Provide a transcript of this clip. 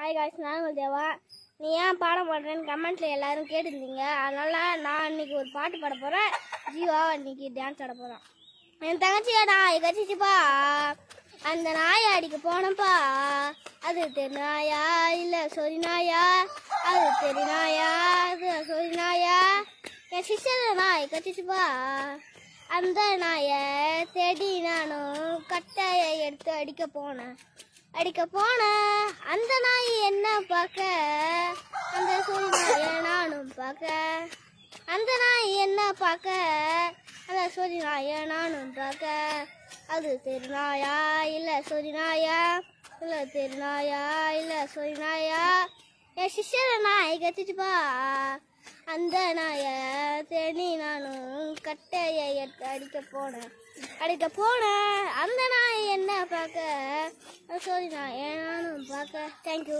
Hi guys, நான் உங்கள் தேவா. நீ ஏன் பாட மாட்டேன்னு கமெண்ட்டில் எல்லோரும் கேட்டுருந்தீங்க. அதனால் நான் இன்னைக்கு ஒரு பாட்டு பாட போகிறேன். ஜீவா இன்னைக்கு டான்ஸ் ஆட போகிறான். என் தங்கச்சியை நாய் கச்சிச்சுப்பா, அந்த நாயை அடிக்க போனப்பா. அது தெரிநாயா இல்லை சொரி நாயா, அது தெரிநாயா அது சொரி நாயா. என் சிஸ்டர் நாய் கச்சிச்சுப்பா, அந்த நாயை தேடி நானும் கட்டையை எடுத்து அடிக்க போனேன். அந்த நாய் என்ன பார்க்க, அந்த சொரி நாயை நானும் பார்க்க. அந்த நாய் என்ன பார்க்க, அந்த சொரி நாயை நானும் பார்க்க. அது தெரிநாயா இல்லை சொரி நாயா, இல்லை தெரிநாயா இல்லை சொரி நாயா. என் சிஸ்டர் நாய் கச்சிச்சுப்பா, அந்த நாயை தேடி நானும் கட்டையை எடுத்து அடிக்க போனேன். அந்த நாய் என்ன பார்க்க, சொரி நாயை நானும் பார்க்க. தேங்க்யூ.